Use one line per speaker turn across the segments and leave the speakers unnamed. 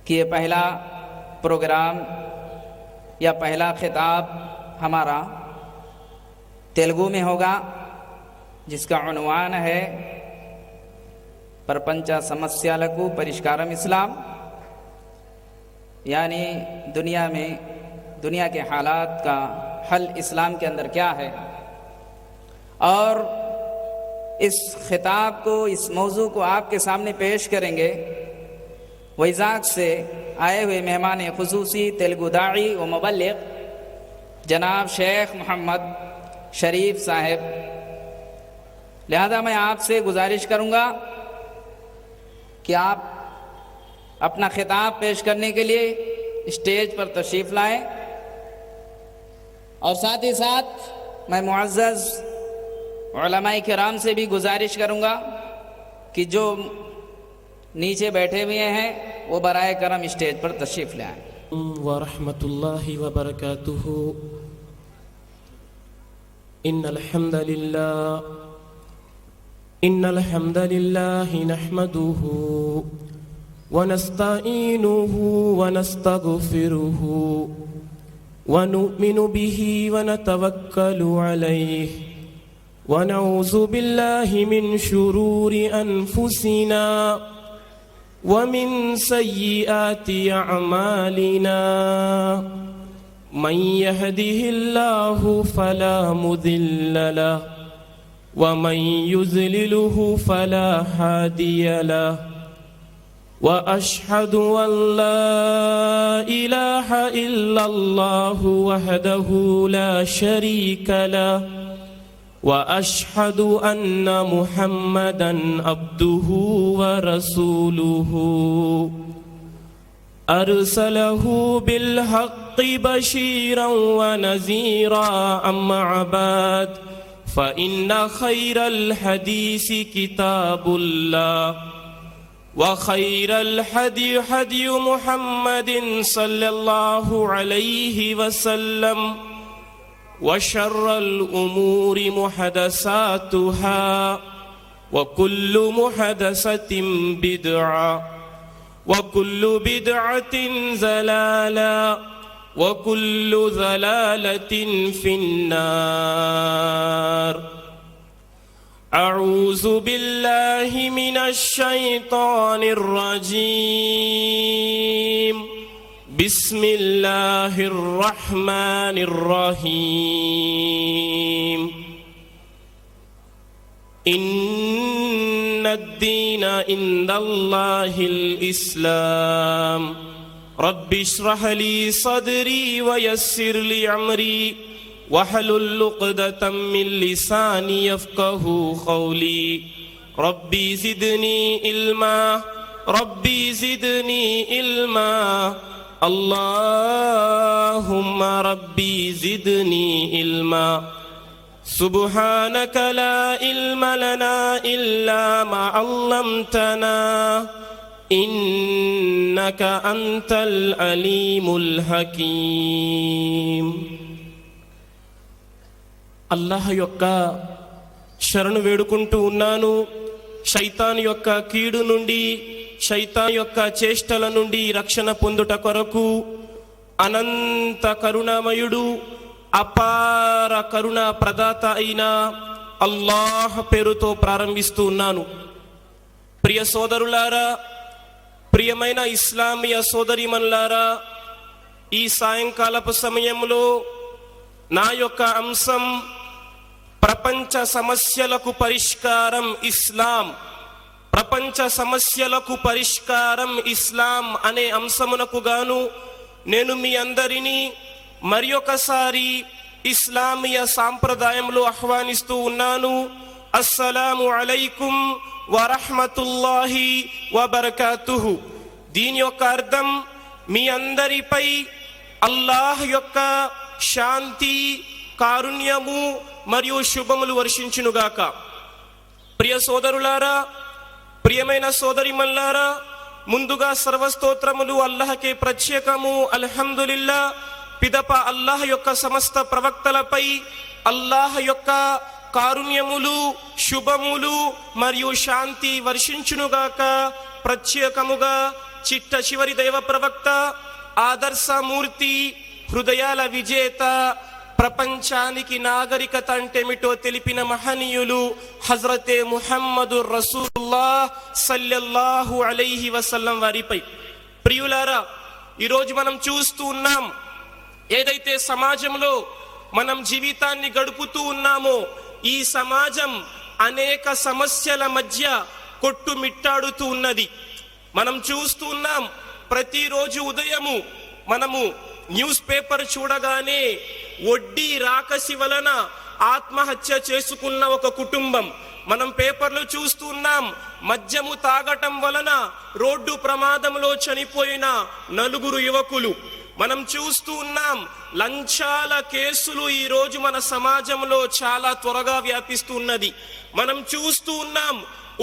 کہ یہ پہلا پروگرام یا پہلا خطاب ہمارا تیلگو میں ہوگا، جس کا عنوان ہے پرپنچ سمسیالکو پرشکارم اسلام، یعنی دنیا کے حالات کا حل اسلام کے اندر کیا ہے۔ اور اس خطاب کو، اس موضوع کو آپ کے سامنے پیش کریں گے ویزاگ سے آئے ہوئے مہمان خصوصی تیلگو داعی و مبلغ جناب شیخ محمد شریف صاحب۔ لہذا میں آپ سے گزارش کروں گا کہ آپ اپنا خطاب پیش کرنے کے لیے اسٹیج پر تشریف لائیں، اور ساتھ ہی ساتھ میں معزز علماء کرام سے بھی گزارش کروں گا کہ جو نیچے بیٹھے ہوئے ہیں وہ برائے کرم اسٹیج پر تشریف لے آئیں۔
ورحمۃ اللہ وبرکاتہ۔ ان الحمد للہ نحمده ونستعینه ونستغفره ونؤمن به ونتوکل علیہ ونعوذ باللہ من شرور انفسنا ومن سیئات اعمالنا من يهده الله فلا مضل له ومن يضلله فلا هادي له وأشهد أن لا إله إلا الله وحده لا شريك له وأشهد أن محمدا عبده ورسوله أرسله بالحق بشيرا ونذيرا أما بعد فإن خير الحديث كتاب الله وخير الهدي هدي محمد صلى الله عليه وسلم وشر الأمور محدثاتها وكل محدثة بدعة وكل بدعة ضلالة وكل ضلالة في النار۔ أعوذ بالله من الشيطان الرجيم، بسم الله الرحمن الرحيم۔ إن الدين عند الله الإسلام، رب اشرح لي صدري ويسر لي أمري واحلل عقدة من لساني يفقهوا قولي، ربي زدني علما ربي زدني علما اللهم ربي زدني علما، سبحانك لا علم لنا إلا ما علمتنا إنك أنت العليم الحكيم۔ అల్లాహ్ యొక్క శరణు వేడుకుంటూ ఉన్నాను। శైతాన్ యొక్క కీడు నుండి, శైతాన్ యొక్క చేష్టల నుండి రక్షణ పొందుట కొరకు అనంత కరుణామయుడు, అపార కరుణా ప్రదాత అయిన అల్లాహ్ పేరుతో ప్రారంభిస్తూ ఉన్నాను। ప్రియ సోదరులారా, ప్రియమైన ఇస్లామీయ సోదరీమణులారా, ఈ సాయంకాలపు సమయంలో నా యొక్క అంశం ప్రపంచ సమస్యలకు పరిష్కారం ఇస్లాం, ప్రపంచ సమస్యలకు పరిష్కారం ఇస్లాం అనే అంశమునకు గాను నేను మీ అందరినీ మరి ఒకసారి ఇస్లామీయ సాంప్రదాయంలో ఆహ్వానిస్తూ ఉన్నాను। అస్సలాము అలైకుం వరహ్మతుల్లాహి వబరకాతుహు। దీని యొక్క అర్థం మీ అందరిపై అల్లాహ్ యొక్క శాంతి, కారుణ్యము మరియు శుభములు వర్షించునుగాక। ప్రియ సోదరులారా, ప్రియమైన సోదరిమల్లారా, ముందుగా సర్వస్తోత్రములు అల్లాహ్కే ప్రత్యేకము, అల్హమ్దులిల్లా। పిదప అల్లాహ్ యొక్క సమస్త ప్రవక్తలపై అల్లాహ్ యొక్క కారుణ్యములు, శుభములు మరియు శాంతి వర్షించునుగాక। ప్రత్యేకముగా చిట్ట చివరి దైవ ప్రవక్త, ఆదర్శమూర్తి, హృదయాల విజేత, ప్రపంచానికి నాగరికత అంటేమిటో తెలిపిన మహనీయులు హజరతే ముహమ్మదు రసూలుల్లాహ్ సల్లల్లాహు అలైహి వసల్లం వారిపై. ప్రియులారా, ఈరోజు మనం చూస్తూ ఉన్నాం, ఏదైతే సమాజంలో మనం జీవితాన్ని గడుపుతూ ఉన్నామో ఈ సమాజం అనేక సమస్యల మధ్య కొట్టుమిట్టాడుతూ ఉన్నది. మనం చూస్తూ ఉన్నాం, ప్రతిరోజు ఉదయము మనము న్యూస్ పేపర్ చూడగానే వడ్డీ రాకసి వలన ఆత్మహత్య చేసుకున్న ఒక కుటుంబం, మనం పేపర్లు చూస్తూ ఉన్నాం, మద్యము తాగటం వలన రోడ్డు ప్రమాదంలో చనిపోయిన 4 యువకులు, మనం చూస్తూ ఉన్నాం, లంచాల కేసులు ఈ రోజు మన సమాజంలో చాలా త్వరగా వ్యాపిస్తూ ఉన్నది. మనం చూస్తూ ఉన్నాం,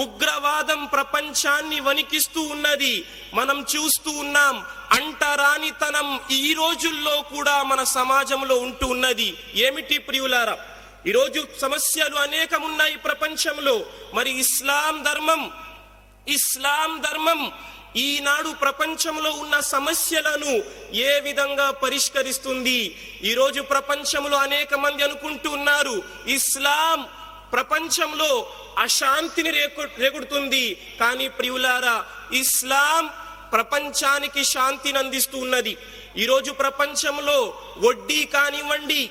ఉగ్రవాదం ప్రపంచాన్ని వణికిస్తూ ఉన్నది. మనం చూస్తూ ఉన్నాం, అంటరానితనం ఈ రోజుల్లో కూడా మన సమాజంలో ఉంటూ ఉన్నది. ఏమిటి ప్రియులారా, ఈరోజు సమస్యలు అనేకం ఉన్నాయి ప్రపంచంలో. మరి ఇస్లాం ధర్మం ఈనాడు ప్రపంచంలో ఉన్న సమస్యలను ఏ విధంగా పరిష్కరిస్తుంది? ఈరోజు ప్రపంచంలో అనేక మంది అనుకుంటూ ఉన్నారు, ఇస్లాం ప్రపంచంలో అశాంతిని రేగుడుతుంది. కానీ ప్రియులారా, ఇస్లాం ప్రపంచానికి శాంతిని అందిస్తూ ఉన్నది. ఈరోజు ప్రపంచంలో వడ్డీ కానివ్వండి,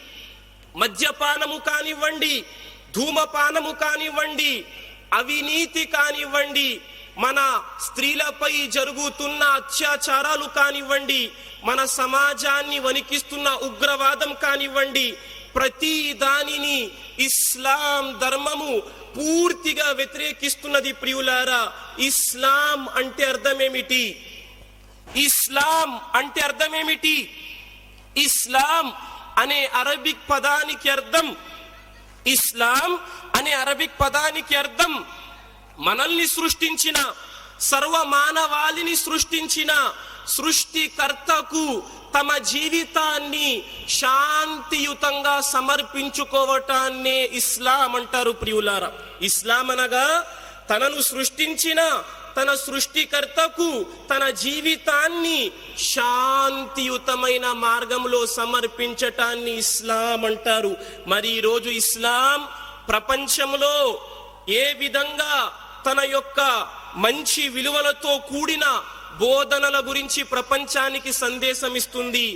మద్యపానము కానివ్వండి, ధూమపానము కానివ్వండి, అవినీతి కానివ్వండి, మన స్త్రీలపై జరుగుతున్న అత్యాచారాలు కానివ్వండి, మన సమాజాన్ని వణికిస్తున్న ఉగ్రవాదం కానివ్వండి, ప్రతి దానిని ఇస్లాం ధర్మము పూర్తిగా వ్యతిరేకిస్తున్నది. ప్రియులారా, ఇస్లాం అంటే అర్థమేమిటి? ఇస్లాం అంటే అర్థమేమిటి? ఇస్లాం అనే అరబిక్ పదానికి అర్థం, ఇస్లాం అనే అరబిక్ పదానికి అర్థం మనల్ని సృష్టించిన, సర్వమానవాళిని సృష్టించిన సృష్టికర్తకు తమ జీవితాన్ని శాంతియుతంగా సమర్పించుకోవటాన్నే ఇస్లాం అంటారు. ప్రియులారా, ఇస్లాం అనగా తనను సృష్టించిన తన సృష్టికర్తకు తన జీవితాన్ని శాంతియుతమైన మార్గంలో సమర్పించటాన్ని ఇస్లాం అంటారు. మరి ఈరోజు ఇస్లాం ప్రపంచంలో ఏ విధంగా తన యొక్క మంచి విలువలతో కూడిన బోధనల గురించి ప్రపంచానికి సందేశం ఇస్తుంది?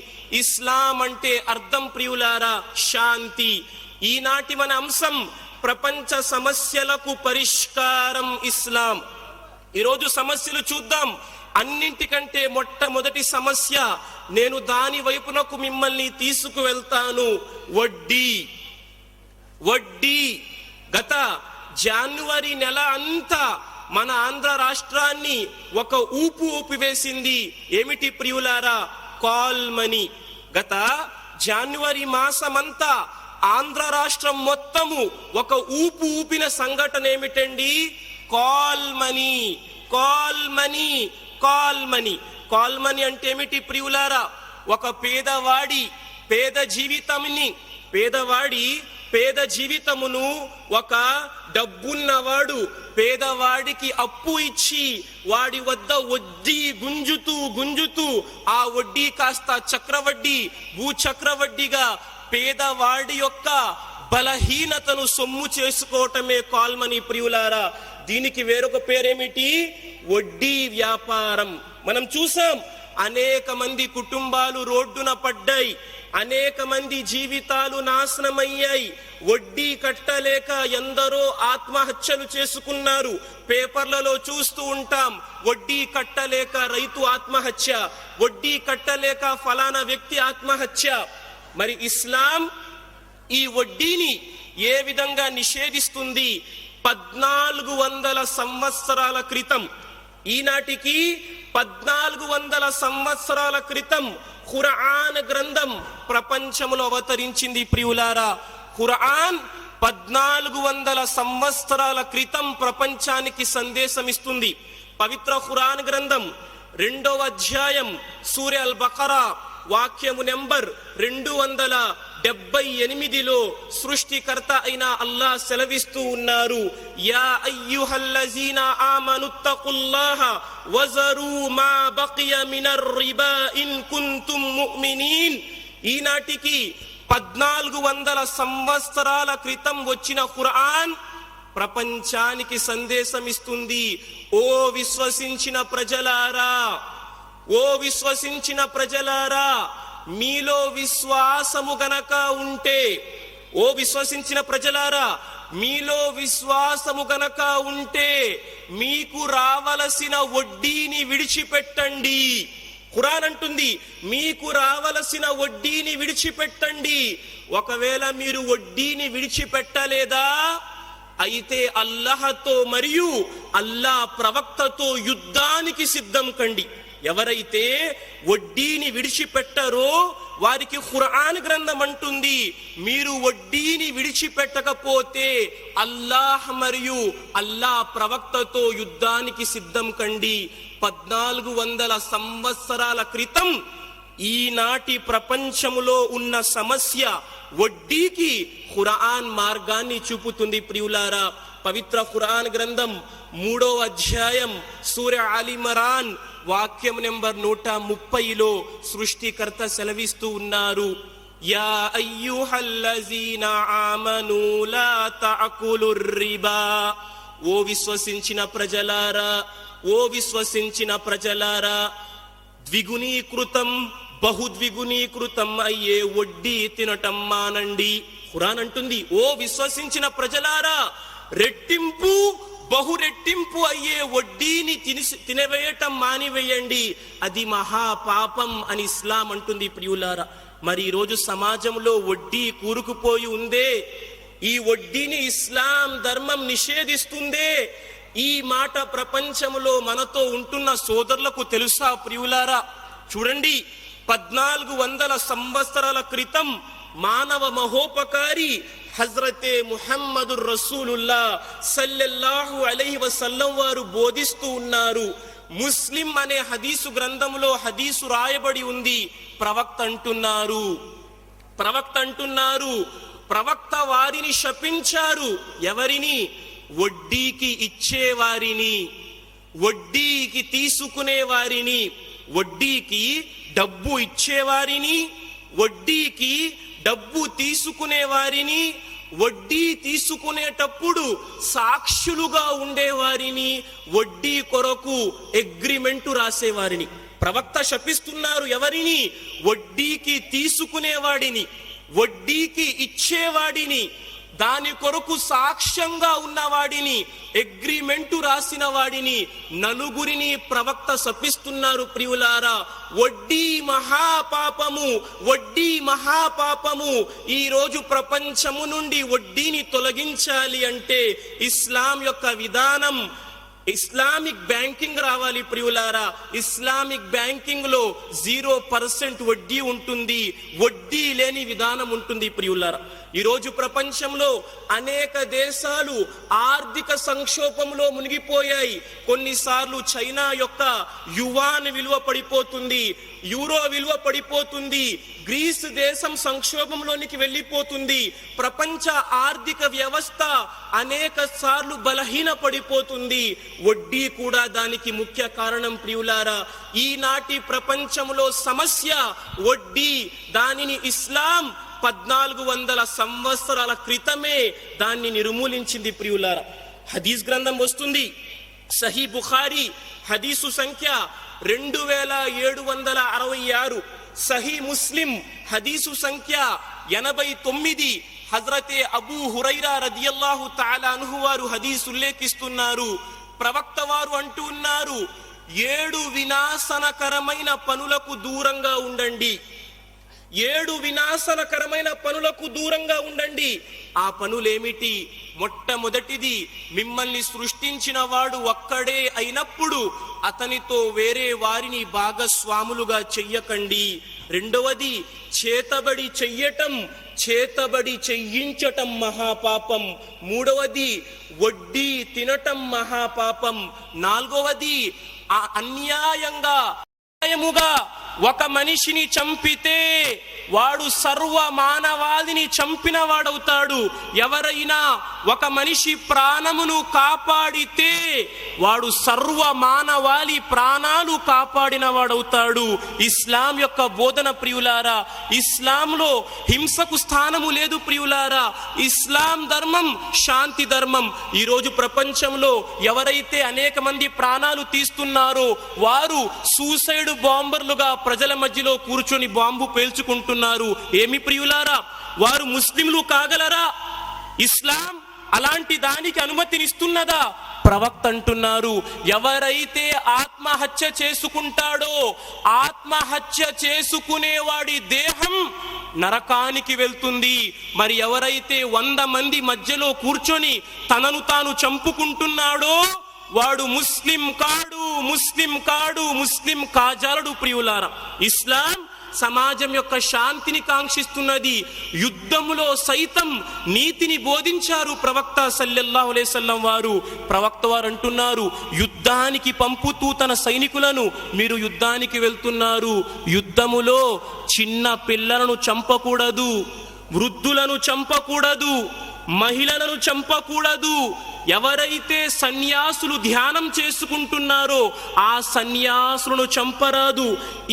ఇస్లాం అంటే అర్థం ప్రియులారా శాంతి. ఈనాటి మన అంశం ప్రపంచ సమస్యలకు పరిష్కారం ఇస్లాం. ఈరోజు సమస్యలు చూద్దాం. అన్నింటికంటే మొట్టమొదటి సమస్య, నేను దాని వైపునకు మిమ్మల్ని తీసుకువెళ్తాను, వడ్డీ. గత జనవరి నెల అంతా మన ఆంధ్ర రాష్ట్రాన్ని ఒక ఊపివేసింది. ఏమిటి ప్రియులారా? Call money. గత జనవరి మాసమంతా ఆంధ్ర రాష్ట్రం మొత్తము ఒక ఊపిన సంఘటన ఏమిటండి? Call money. అంటే ఏమిటి ప్రియులారా? ఒక పేదవాడి పేద జీవితమును ఒక డబ్బున్నవాడు పేదవాడికి అప్పు ఇచ్చి వాడి వద్ద వడ్డీ గుంజుతూ ఆ వడ్డీ కాస్త భూచక్రవడ్డీగా పేదవాడి యొక్క బలహీనతను సొమ్ము చేసుకోవటమే కాల్మనీ ప్రియులారా. దీనికి వేరొక పేరేమిటి? వడ్డీ వ్యాపారం. మనం చూసాం, అనేక మంది కుటుంబాలు రోడ్డున పడ్డాయి, అనేక మంది జీవితాలు నాశనమయ్యాయి. వడ్డీ కట్టలేక ఎందరో ఆత్మహత్యలు చేసుకున్నారు. పేపర్లలో చూస్తూ ఉంటాం, వడ్డీ కట్టలేక రైతు ఆత్మహత్య, వడ్డీ కట్టలేక ఫలానా వ్యక్తి ఆత్మహత్య. మరి ఇస్లాం ఈ వడ్డీని ఏ విధంగా నిషేధిస్తుంది? 1400 సంవత్సరాల క్రితం, ఈనాటికి 1400 సంవత్సరాల క్రితం ఖురాన్ గ్రంథం ప్రపంచంలో అవతరించింది. ప్రియులారా, ఖురాన్ 1400 సంవత్సరాల క్రితం ప్రపంచానికి సందేశం ఇస్తుంది. పవిత్ర ఖురాన్ గ్రంథం 2వ అధ్యాయం సూర అల్ బకరా వాక్యము నెంబర్ 272 78లో సృష్టికర్త అయిన అల్లాహ్ సెలవిస్తూ ఉన్నారు, యా అయ్యుహల్లజీనా ఆమనుత్తఖుల్లాహ వజరు మా బకియ మినర్ రిబా ఇన్ కుంతుం ముమినీన్. ఈనాటికి 1400 సంవత్సరాల క్రితం వచ్చిన ఖురాన్ ప్రపంచానికి సందేశం ఇస్తుంది. ఓ విశ్వసించిన ప్రజలారా, ఓ విశ్వసించిన ప్రజలారా, మీలో విశ్వాసము గనక ఉంటే, ఓ విశ్వసించిన ప్రజలారా, మీలో విశ్వాసము గనక ఉంటే మీకు రావలసిన వడ్డీని విడిచిపెట్టండి. ఖురాన్ అంటుంది, మీకు రావలసిన వడ్డీని విడిచిపెట్టండి. ఒకవేళ మీరు వడ్డీని విడిచిపెట్టలేదా, అయితే అల్లాహతో మరియు అల్లాహ్ ప్రవక్తతో యుద్ధానికి సిద్ధం కండి. ఎవరైతే వడ్డీని విడిచిపెట్టరో వారికి ఖురాన్ గ్రంథం అంటుంది, మీరు వడ్డీని విడిచిపెట్టకపోతే అల్లాహ్ మరియు అల్లాహ్ ప్రవక్తతో యుద్ధానికి సిద్ధం కండి. 1400 సంవత్సరాల క్రితం ఈనాటి ప్రపంచములో ఉన్న సమస్య వడ్డీకి ఖురాన్ మార్గాన్ని చూపుతుంది. ప్రియులారా, పవిత్ర ఖురాన్ గ్రంథం 3వ అధ్యాయం సూరా ఆల్ ఇమ్రాన్ వాక్యం నెంబర్ 130లో సృష్టికర్త సెలవిస్తూ ఉన్నారు, యా అయ్యుహల్లజీనా ఆమనూ లా తఅకులుర్ రిబా. ఓ విశ్వసించిన ప్రజలారా, ఓ విశ్వసించిన ప్రజలారా, ద్విగుణీకృతం బహుద్విగుణీకృతం అయ్యే వడ్డీ తినటం మానండి. ఖురాన్ అంటుంది, ఓ విశ్వసించిన ప్రజలారా, రెట్టింపు బహురెట్టింపు అయ్యే వడ్డీని తినవేయటం మానివేయండి, అది మహాపాపం అని ఇస్లాం అంటుంది. ప్రియులారా, మరి ఈరోజు సమాజంలో వడ్డీ కూరుకుపోయి ఉందే, ఈ వడ్డీని ఇస్లాం ధర్మం నిషేధిస్తుందే. ఈ మాట ప్రపంచంలో మనతో ఉంటున్న సోదరులకు తెలుసా? ప్రియులారా, చూడండి, 1400 సంవత్సరాల క్రితం మానవ మహోపకారి హజ్రతే ముహమ్మదుర్ రసూలుల్లా సల్లల్లాహు అలైహి వసల్లం వారు బోధిస్తూ ఉన్నారు. ముస్లిం అనే హదీసు గ్రంథంలో హదీసు రాయబడి ఉంది. ప్రవక్త అంటున్నారు, ప్రవక్త వారిని శపించారు. ఎవరిని? వడ్డీకి ఇచ్చేవారిని, వడ్డీకి తీసుకునే వారిని, వడ్డీకి డబ్బు ఇచ్చేవారిని, వడ్డీకి డబ్బు తీసుకునే వారిని, వడ్డీ తీసుకునేటప్పుడు సాక్షులుగా ఉండేవారిని, వడ్డీ కొరకు అగ్రిమెంటు రాసేవారిని. ప్రవక్త శపిస్తున్నారు ఎవరిని? వడ్డీకి తీసుకునేవాడిని, వడ్డీకి ఇచ్చేవాడిని, దాని కొరకు సాక్ష్యంగా ఉన్నవాడిని, అగ్రిమెంటు రాసిన వాడిని, నలుగురిని ప్రవక్త శపిస్తున్నారు. ప్రియులారా, వడ్డీ మహాపాపము, వడ్డీ మహాపాపము. ఈ రోజు ప్రపంచము నుండి వడ్డీని తొలగించాలి అంటే ఇస్లాం యొక్క విధానం, ఇస్లామిక్ బ్యాంకింగ్ రావాలి. ప్రియులారా, ఇస్లామిక్ బ్యాంకింగ్ లో 0% వడ్డీ ఉంటుంది, వడ్డీ లేని విధానం ఉంటుంది. ప్రియులారా, ఈరోజు ప్రపంచంలో అనేక దేశాలు ఆర్థిక సంక్షోభంలో మునిగిపోయాయి. కొన్నిసార్లు చైనా యొక్క యువాన్ విలువ పడిపోతుంది, యూరో విలువ పడిపోతుంది, గ్రీస్ దేశం సంక్షోభంలోనికి వెళ్ళిపోతుంది. ప్రపంచ ఆర్థిక వ్యవస్థ అనేక సార్లు బలహీన పడిపోతుంది. వడ్డీ కూడా దానికి ముఖ్య కారణం. ప్రియులారా, ఈనాటి ప్రపంచంలో సమస్య వడ్డీ. దానిని ఇస్లాం 1400 సంవత్సరాల క్రితమే దాన్ని నిర్మూలించింది. ప్రియులారా, హదీస్ గ్రంథం వస్తుంది, సహీ బుఖారీ హదీసు సంఖ్య 2766, సహీ ముస్లిం హదీసు సంఖ్య 89. హజ్రతే అబూ హురైరా రదియల్లాహు తఆలా అన్హు వారు హదీస్ ఉల్లేఖిస్తున్నారు. ప్రవక్త వారు అంటూ ఉన్నారు, 7 వినాశనకరమైన పనులకు దూరంగా ఉండండి, 7 వినాశనకరమైన పనులకు దూరంగా ఉండండి. ఆ పనులేమిటి? మొట్టమొదటిది, మిమ్మల్ని సృష్టించిన వాడు ఒక్కడే అయినప్పుడు అతనితో వేరే వారిని భాగస్వాములుగా చెయ్యకండి. రెండవది, చేతబడి చెయ్యటం, చేతబడి చెయ్యించటం మహాపాపం. మూడవది, వడ్డీ తినటం మహాపాపం. నాలుగవది, అన్యాయంగా ఒక మనిషిని చంపితే వాడు సర్వ మానవాళిని చంపిన వాడవుతాడు. ఎవరైనా ఒక మనిషి ప్రాణమును కాపాడితే వాడు సర్వ మానవాళి ప్రాణాలు కాపాడిన వాడవుతాడు. ఇస్లాం యొక్క బోధన ప్రియులారా, ఇస్లాంలో హింసకు స్థానము లేదు ప్రియులారా. ఇస్లాం ధర్మం శాంతి ధర్మం. ఈరోజు ప్రపంచంలో ఎవరైతే అనేక మంది ప్రాణాలు తీస్తున్నారో వారు సూసైడ్ బాంబర్లుగా ప్రజల మధ్యలో కూర్చొని బాంబు పేల్చుకుంటున్నారు. ఏమి ప్రియులారా, వారు ముస్లింలు కాగలరా? ఇస్లాం అలాంటి దానికి అనుమతినిస్తున్నదా? ప్రవక్త అంటున్నారు, ఎవరైతే ఆత్మహత్య చేసుకుంటాడో ఆత్మహత్య చేసుకునేవాడి దేహం నరకానికి వెళ్తుంది. మరి ఎవరైతే 100 మంది మధ్యలో కూర్చొని తనను తాను చంపుకుంటున్నాడో వాడు ముస్లిం కాడు, ముస్లిం కాడు, ముస్లిం కాజాలడు ప్రియులారా. ఇస్లాం సమాజం యొక్క శాంతిని కాంక్షిస్తున్నది. యుద్ధములో సైతం నీతిని బోధించారు ప్రవక్త సల్లల్లాహు అలైహి వసల్లం వారు. ప్రవక్త వారు అంటున్నారు, యుద్ధానికి పంపుతూ తన సైనికులను, మీరు యుద్ధానికి వెళ్తున్నారు, యుద్ధములో చిన్న పిల్లలను చంపకూడదు, వృద్ధులను చంపకూడదు, మహిళలను చంపకూడదు. ఎవరైతే సన్యాసులు ధ్యానం చేసుకుంటున్నారో ఆ సన్యాసులను చంపరాదు,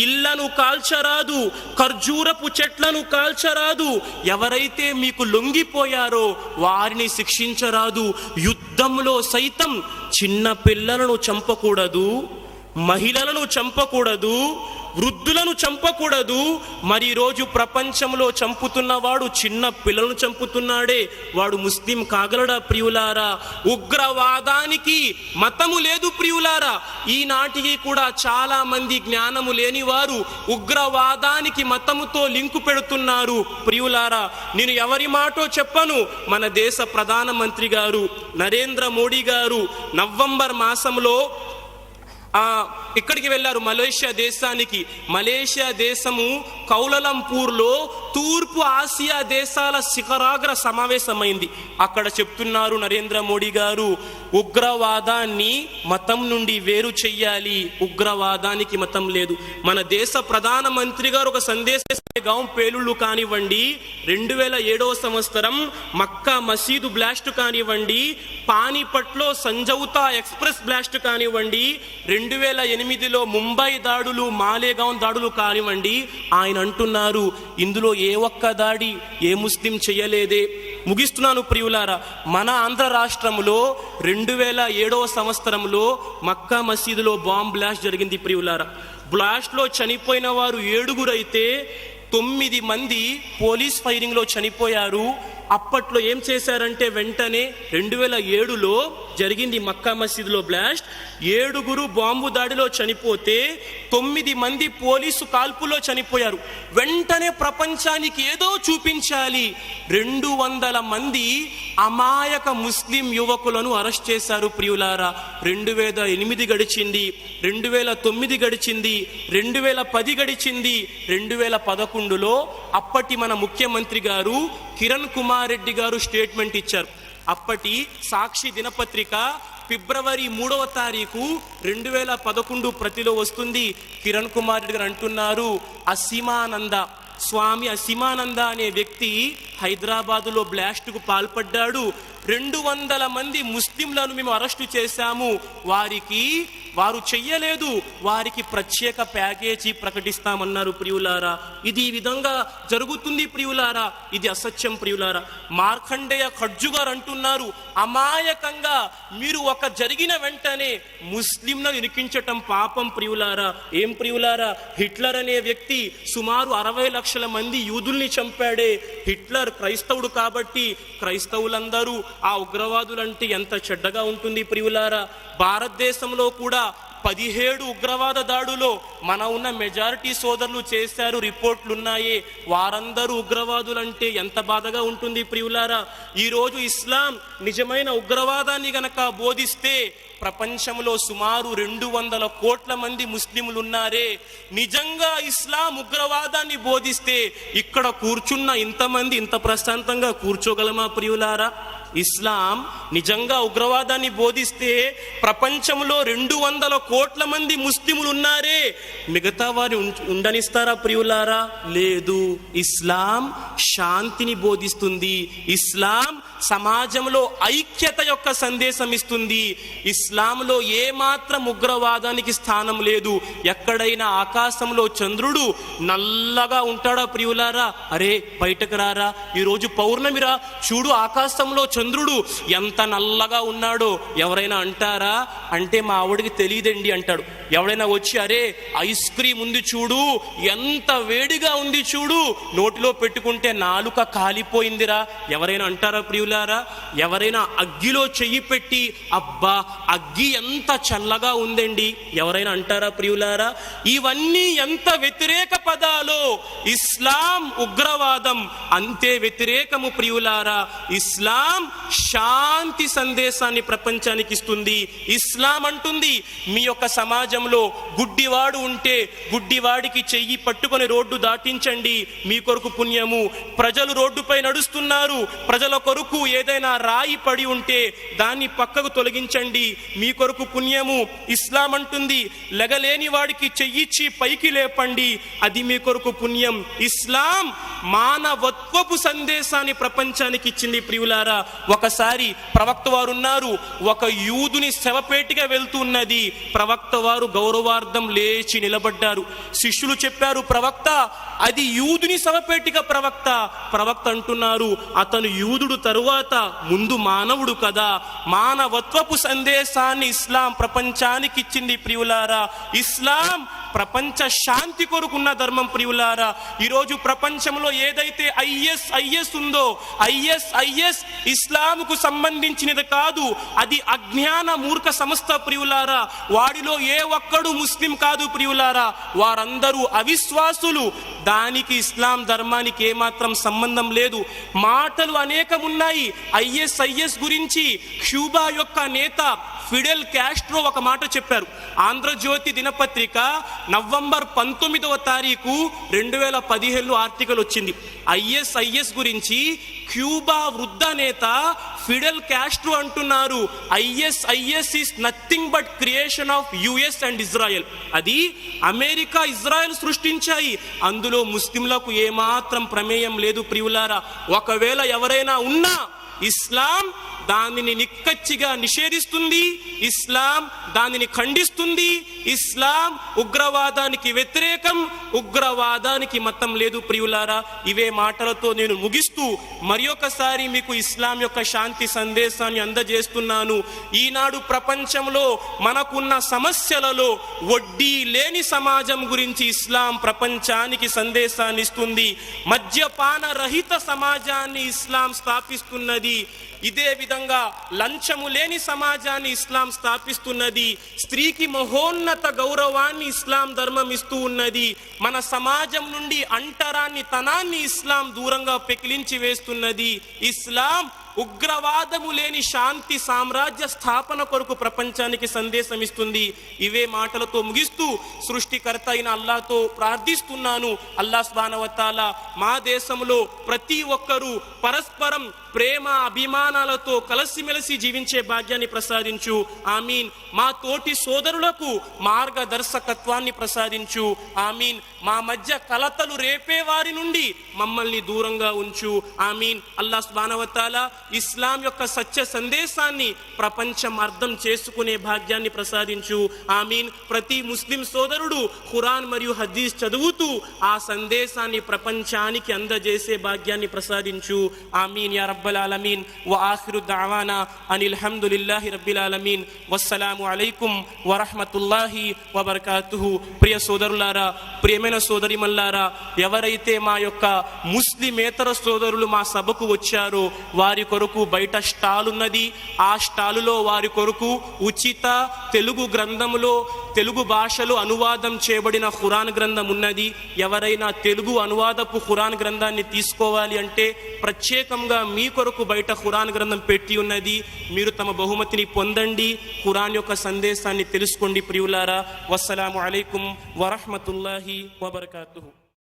ఇళ్లను కాల్చరాదు, ఖర్జూరపు చెట్లను కాల్చరాదు. ఎవరైతే మీకు లొంగిపోయారో వారిని శిక్షించరాదు. యుద్ధంలో సైతం చిన్న పిల్లలను చంపకూడదు, మహిళలను చంపకూడదు, వృద్ధులను చంపకూడదు. మరి రోజు ప్రపంచంలో చంపుతున్నవాడు చిన్న పిల్లలను చంపుతున్నాడే, వాడు ముస్లిం కాగలడా ప్రియులారా? ఉగ్రవాదానికి మతము లేదు ప్రియులారా. ఈనాటికి కూడా చాలా మంది జ్ఞానము లేని వారు ఉగ్రవాదానికి మతముతో లింకు పెడుతున్నారు ప్రియులారా. నేను ఎవరి మాటో చెప్పను. మన దేశ ప్రధానమంత్రి గారు నరేంద్ర మోడీ గారు నవంబర్ మాసంలో ఇక్కడికి వెళ్ళారు, మలేషియా దేశానికి. మలేషియా దేశము కౌలాలంపూర్లో తూర్పు ఆసియా దేశాల శిఖరాగ్ర సమావేశమైంది. అక్కడ చెప్తున్నారు నరేంద్ర మోడీ గారు, ఉగ్రవాదాన్ని మతం నుండి వేరు చెయ్యాలి, ఉగ్రవాదానికి మతం లేదు. మన దేశ ప్రధానమంత్రి గారు ఒక సందేశం, గాం పేలుళ్ళు కానివ్వండి, 2007వ సంవత్సరం మక్కా మసీదు బ్లాస్ట్ కానివ్వండి, పానీపట్లో సంజౌతా ఎక్స్ప్రెస్ బ్లాస్ట్ కానివ్వండి, 2008లో ముంబై దాడులు, మాలేగాం దాడులు కానివ్వండి, ఆయన అంటున్నారు ఇందులో ఏ ఒక్క దాడి ఏ ముస్లిం చేయలేదే. ముగిస్తున్నాను ప్రియులారా. మన ఆంధ్ర రాష్ట్రంలో 2007వ సంవత్సరంలో మక్కా మసీదులో బాంబ్ బ్లాస్ట్ జరిగింది ప్రియులారా. బ్లాస్ట్లో చనిపోయిన వారు 7 అయితే 9 మంది పోలీస్ ఫైరింగ్లో చనిపోయారు. అప్పట్లో ఏం చేశారంటే వెంటనే 2007లో జరిగింది మక్కా మసీదులో బ్లాస్ట్. 7 బాంబు దాడిలో చనిపోతే 9 మంది పోలీసు కాల్పులో చనిపోయారు. వెంటనే ప్రపంచానికి ఏదో చూపించాలి. 200 మంది అమాయక ముస్లిం యువకులను అరెస్ట్ చేశారు ప్రియులారా. 2008 గడిచింది, 2009 గడిచింది, 2010 గడిచింది. 2011లో అప్పటి మన ముఖ్యమంత్రి గారు కిరణ్ కుమార్ రెడ్డి గారు స్టేట్మెంట్ ఇచ్చారు. అప్పటి సాక్షి దినపత్రిక ఫిబ్రవరి 3వ తారీఖు 2011 ప్రతిలో వస్తుంది. కిరణ్ కుమార్ రెడ్డి గారు అంటున్నారు, స్వామి అసీమానంద అనే వ్యక్తి హైదరాబాదులో బ్లాస్ట్కు పాల్పడ్డాడు. 200 మంది ముస్లింలను మేము అరెస్టు చేశాము, వారు చెయ్యలేదు, వారికి ప్రత్యేక ప్యాకేజీ ప్రకటిస్తామన్నారు ప్రియులారా. ఇది ఈ విధంగా జరుగుతుంది ప్రియులారా. ఇది అసత్యం ప్రియులారా. మార్కండేయ ఖర్జు గారు అంటున్నారు, అమాయకంగా మీరు ఒక జరిగిన వెంటనే ముస్లింలను ఇరికించటం పాపం ప్రియులారా. ఏం ప్రియులారా, హిట్లర్ అనే వ్యక్తి సుమారు 60 లక్షల మంది యూదుల్ని చంపాడే. హిట్లర్ క్రైస్తవుడు కాబట్టి క్రైస్తవులందరూ ఆ ఉగ్రవాదులంటే ఎంత చెడ్డగా ఉంటుంది ప్రియులారా. భారతదేశంలో కూడా 17 ఉగ్రవాద దాడులో మన ఉన్న మెజారిటీ సోదరులు చేశారు, రిపోర్ట్లున్నాయే. వారందరూ ఉగ్రవాదులంటే ఎంత బాధగా ఉంటుంది ప్రియులారా. ఈరోజు ఇస్లాం నిజమైన ఉగ్రవాదాన్ని గనక బోధిస్తే ప్రపంచంలో సుమారు 200 కోట్ల మంది ముస్లింలు ఉన్నారే, నిజంగా ఇస్లాం ఉగ్రవాదాన్ని బోధిస్తే ఇక్కడ కూర్చున్న ఇంతమంది ఇంత ప్రశాంతంగా కూర్చోగలమా ప్రియులారా? ఇస్లాం నిజంగా ఉగ్రవాదాన్ని బోధిస్తే ప్రపంచంలో 200 కోట్ల మంది ముస్లింలు ఉన్నారే, మిగతా వారు ఉండనిస్తారా ప్రియులారా? లేదు. ఇస్లాం శాంతిని బోధిస్తుంది. ఇస్లాం సమాజంలో ఐక్యత యొక్క సందేశం ఇస్తుంది. ఇస్లాంలో ఏమాత్రం ఉగ్రవాదానికి స్థానం లేదు. ఎక్కడైనా ఆకాశంలో చంద్రుడు నల్లగా ఉంటాడా ప్రియులారా? అరే బయటకు రారా, ఈరోజు పౌర్ణమిరా, చూడు ఆకాశంలో చంద్రుడు ఎంత నల్లగా ఉన్నాడో ఎవరైనా అంటారా? అంటే మా ఆవిడికి తెలియదండి అంటాడు. ఎవరైనా వచ్చి అరే ఐస్ క్రీమ్ ఉంది చూడు, ఎంత వేడిగా ఉంది చూడు, నోటిలో పెట్టుకుంటే నాలుక కాలిపోయిందిరా, ఎవరైనా అంటారా ప్రియులారా? ఎవరైనా అగ్గిలో చెయ్యి పెట్టి అబ్బా అగ్గి ఎంత చల్లగా ఉందండి, ఎవరైనా అంటారా ప్రియులారా? ఇవన్నీ ఎంత వ్యతిరేక పదాలో. ఇస్లాం ఉగ్రవాదం అంతే వ్యతిరేకము ప్రియులారా. ఇస్లాం శాంతి సందేశాన్ని ప్రపంచానికి ఇస్తుంది. ఇస్లాం అంటుంది, మీ యొక్క సమాజంలో గుడ్డివాడు ఉంటే గుడ్డివాడికి చెయ్యి పట్టుకొని రోడ్డు దాటించండి, మీ కొరకు పుణ్యము. ప్రజలు రోడ్డుపై నడుస్తున్నారు, ప్రజల కొరకు ఏదైనా రాయి పడి ఉంటే దాన్ని పక్కకు తొలగించండి, మీ కొరకు పుణ్యము. ఇస్లాం అంటుంది, లెగలేని వాడికి చెయ్యిచ్చి పైకి లేపండి, అది మీ కొరకు పుణ్యం. ఇస్లాం మానవత్వపు సందేశాన్ని ప్రపంచానికి ఇచ్చింది ప్రియులారా. ఒకసారి ప్రవక్త వారు ఉన్నారు, ఒక యూదుని శవపేటిగా వెళ్తున్నది. ప్రవక్త వారు గౌరవార్థం లేచి నిలబడ్డారు. శిష్యులు చెప్పారు, ప్రవక్త అది యూదుని శవపేటిక ప్రవక్త. ప్రవక్త అంటున్నారు, అతను యూదుడు తరువాత ముందు మానవుడు కదా. మానవత్వపు సందేశాన్ని ఇస్లాం ప్రపంచానికి ఇచ్చింది ప్రియులారా. ఇస్లాం ప్రపంచ శాంతి కొరకున్న ధర్మం ప్రియులారా. ఈరోజు ప్రపంచంలో ఏదైతే ఐఎస్ ఉందో, ఐఎస్ ఇస్లాంకు సంబంధించినది కాదు, అది అజ్ఞాన మూర్ఖ సంస్థ ప్రియులారా. వాడిలో ఏ ఒక్కడు ముస్లిం కాదు ప్రియులారా, వారందరూ అవిశ్వాసులు. దానికి ఇస్లాం ధర్మానికి ఏమాత్రం సంబంధం లేదు. మాటలు అనేకం ఉన్నాయి ఐఎస్ గురించి. క్యూబా యొక్క నేత ఫిడెల్ క్యాస్ట్రో ఒక మాట చెప్పారు. ఆంధ్రజ్యోతి దినపత్రిక నవంబర్ 19వ తారీఖు 2017 ఆర్టికల్ వచ్చింది. ఐఎస్ గురించి క్యూబా వృద్ధ నేత ఫిడెల్ క్యాస్ట్రో అంటున్నారు, is is nothing but creation of US and Israel. అది అమెరికా ఇజ్రాయెల్ సృష్టించాయి, అందులో ముస్లింలకు ఏమాత్రం ప్రమేయం లేదు ప్రియులారా. ఒకవేళ ఎవరైనా ఉన్నా ఇస్లాం దానిని నిక్కచ్చిగా నిషేధిస్తుంది, ఇస్లాం దానిని ఖండిస్తుంది. ఇస్లాం ఉగ్రవాదానికి వ్యతిరేకం, ఉగ్రవాదానికి మతం లేదు ప్రియులారా. ఇవే మాటలతో నేను ముగిస్తూ మరొకసారి మీకు ఇస్లాం యొక్క శాంతి సందేశాన్ని అందజేస్తున్నాను. ఈనాడు ప్రపంచంలో మనకున్న సమస్యలలో వడ్డీ లేని సమాజం గురించి ఇస్లాం ప్రపంచానికి సందేశాన్ని ఇస్తుంది. మద్యపాన రహిత సమాజాన్ని ఇస్లాం స్థాపిస్తున్నది. ఇదే విధంగా లంచము లేని సమాజాన్ని ఇస్లాం స్థాపిస్తున్నది. స్త్రీకి మహోన్నత గౌరవాన్ని ఇస్లాం ధర్మం ఇస్తూ ఉన్నది. మన సమాజం నుండి అంటరాన్ని తనాన్ని ఇస్లాం దూరంగా పెకిలించి వేస్తున్నది. ఇస్లాం ఉగ్రవాదము లేని శాంతి సామ్రాజ్య స్థాపన కొరకు ప్రపంచానికి సందేశం ఇస్తుంది. ఇవే మాటలతో ముగిస్తూ సృష్టికర్త అయిన అల్లాహ్తో ప్రార్థిస్తున్నాను, అల్లాహ్ సుబ్హానహు వ తఆలా మా దేశంలో ప్రతి ఒక్కరూ పరస్పరం ప్రేమ అభిమానాలతో కలిసిమెలిసి జీవించే భాగ్యాన్ని ప్రసాదించు. ఆమీన్. మా తోటి సోదరులకు మార్గదర్శకత్వాన్ని ప్రసాదించు. ఆమీన్. మా మధ్య కలతలు రేపే వారి నుండి మమ్మల్ని దూరంగా ఉంచు. ఆమీన్. అల్లాహ్ సుబ్హానహు వ తఆలా ఇస్లాం యొక్క సత్య సందేశాన్ని ప్రపంచం అర్థం చేసుకునే భాగ్యాన్ని ప్రసాదించు. ఆమీన్. ప్రతి ముస్లిం సోదరుడు ఖురాన్ మరియు హదీస్ చదువుతూ ఆ సందేశాన్ని ప్రపంచానికి అందజేసే భాగ్యాన్ని ప్రసాదించు. ఆమీన్ యా రబ్బల్ ఆలమీన్. వ ఆఖిరు దఅవానా అనిల్ హమ్దులిల్లాహి రబ్బిల్ ఆలమీన్. వస్సలాము అలైకుం వరహ్మతుల్లాహి వబరకాతుహు. ప్రియ సోదరులారా, ప్రియమైన సోదరిమల్లారా, ఎవరైతే మా యొక్క ముస్లిమేతర సోదరులు మా సభకు వచ్చారో వారి కొరకు బయట స్టాల్ ఉన్నది. ఆ స్టాలులో వారి కొరకు ఉచిత తెలుగు గ్రంథములో తెలుగు భాషలో అనువాదం చేయబడిన ఖురాన్ గ్రంథం ఉన్నది. ఎవరైనా తెలుగు అనువాదపు ఖురాన్ గ్రంథాన్ని తీసుకోవాలి అంటే ప్రత్యేకంగా మీ కొరకు బయట ఖురాన్ గ్రంథం పెట్టి ఉన్నది. మీరు తమ బహుమతిని పొందండి, ఖురాన్ యొక్క సందేశాన్ని తెలుసుకోండి. ప్రియులారా, వస్సలాము అలైకుం వరహ్మతుల్లాహి వబర్కాతుహు.